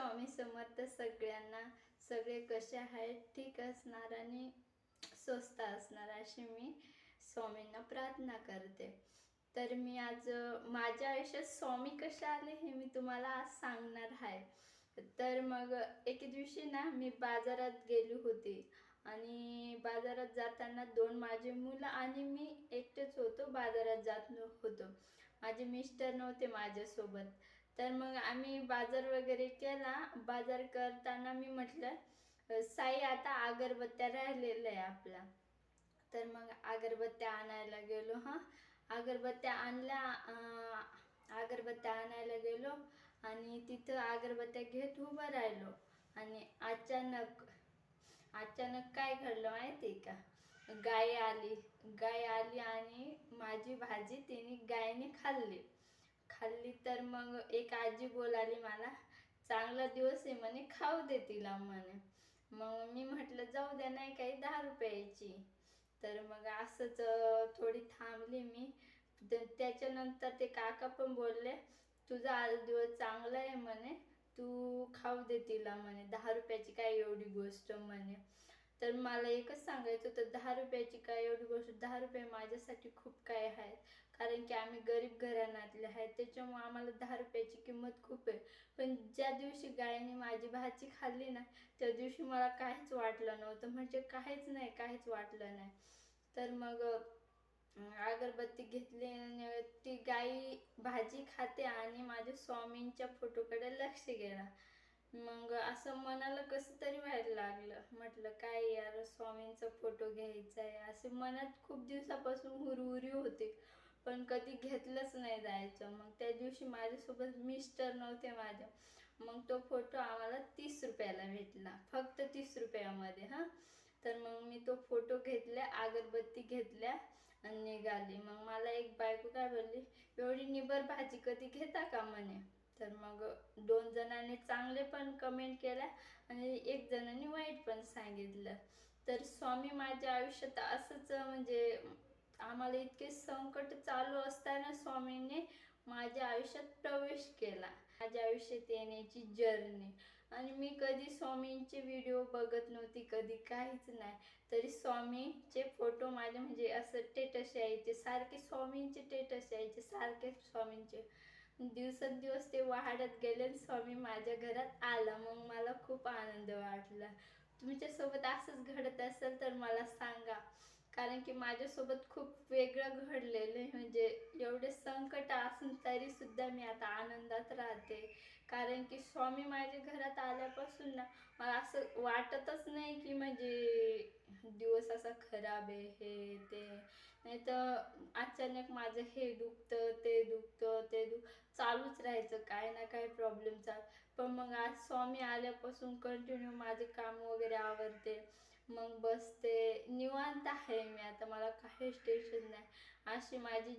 स्वामी समर्थ सगळ्यांना. सगळे कसे आहेत? ठीक असणार आणि स्वस्त असणार अशी मी स्वामींना प्रार्थना करते. तर मी आज माझ्या आयुष्यात स्वामी कसे आले हे मी तुम्हाला आज सांगणार आहे. तर मग एके दिवशी ना मी बाजारात गेली होती आणि बाजारात जाताना दोन माझे मुलं आणि मी एकटेच होतो. बाजारात जात होतो. माझे मिस्टर नव्हते माझ्यासोबत. तर मग आम्ही बाजार वगैरे केला. बाजार करताना मी म्हटलं साई आता अगरबत्त्या राहिलेल्या आहे आपला. तर मग अगरबत्त्या आणायला गेलो. अगरबत्त्या आणल्या. अगरबत्त्या आणायला गेलो आणि तिथं अगरबत्त्या घेत उभं राहिलो आणि अचानक काय घडलं माहिती आहे का? गाय आली आणि माझी भाजी तिने गायने खाल्ली. तर मग एक आजी बोलाली मला, चांगला दिवस आहे म्हणे, खाऊ दे तिला म्हणे. मग मी म्हटलं जाऊ द्या, नाही काही 10 रुपयाची. तर मग असंच थोडी थांबली मी. त्याच्यानंतर ते काका पण बोलले, तुझा आज दिवस चांगला आहे म्हणे, तू खाऊ दे तिला म्हणे, 10 रुपयाची काय एवढी गोष्ट म्हणे. तर मला एकच सांगायचं होतं, 10 रुपयाची काय एवढी गोष्ट? 10 रुपये माझ्यासाठी खूप काय आहेत. कारण की आम्ही गरीब घराण्यातले आहेत, त्याच्यामुळे आम्हाला 10 रुपयाची किंमत खूप आहे. पण ज्या दिवशी गायने माझी भाजी खाल्ली ना, त्या दिवशी मला काहीच वाटलं नव्हतं. म्हणजे काहीच वाटलं नाही. तर मग अगरबत्ती घेतली आणि ती गाई भाजी खाते आणि माझ्या स्वामींच्या फोटोकडे लक्ष गेला. मग असं मनाला कसं तरी व्हायला लागलं. म्हटलं काय यार, स्वामींचा फोटो घ्यायचा आहे असे मनात खूप दिवसापासून हुरहुरी होते, पण कधी घेतलंच नाही जायचं. मग त्या दिवशी माझ्यासोबत मिस्टर नव्हते माझ्या. मग तो फोटो आम्हाला 30 रुपयाला भेटला, फक्त 30 रुपयामध्ये. तर मग मी तो फोटो घेतला, अगरबत्ती घेतल्या आणि निघाली. मग मला एक बायको काय बोलली, एवढी निबर भाजी कधी घेता का म्हणे. तर मग 2 जणांनी चांगले पण कमेंट केल्या आणि 1 जणांनी वाईट पण सांगितलं. तर स्वामी माझ्या आयुष्यात असंच म्हणजे आम्हाला इतके संकट चालू असताना स्वामींनी माझ्या आयुष्यात प्रवेश केला. माझ्या आयुष्यात येण्याची जर्नी. आणि मी कधी स्वामींचे व्हिडिओ बघत नव्हती, कधी काहीच नाही. तरी स्वामींचे फोटो माझे म्हणजे असं स्टेटस यायचे, सारखे स्वामींचे स्टेटस यायचे, सारखे स्वामींचे. दिवसेंदिवस ते वाढत गेले. स्वामी माझ्या घरात आला. मग मला खूप आनंद वाटला. तुमच्यासोबत असंच घडत असेल तर मला सांगा, कारण की माझ्यासोबत खूप वेगळं घडलेलं आहे. म्हणजे एवढे संकट असून तरी सुद्धा मी आता आनंदात राहते. कारण की स्वामी माझ्या घरात आल्यापासून ना मला असं वाटतच नाही की म्हणजे दिवस असा खराब आहे हे ते. नाही तर अचानक माझं हे दुखतं ते चालूच राहायचं, काय ना काय प्रॉब्लेम पण मग आज स्वामी आल्यापासून कंटिन्यू माझे काम वगैरे आवरते, मग बसते, निवांत आहे मी आता. मला काहीच टेन्शन नाही. अशी माझी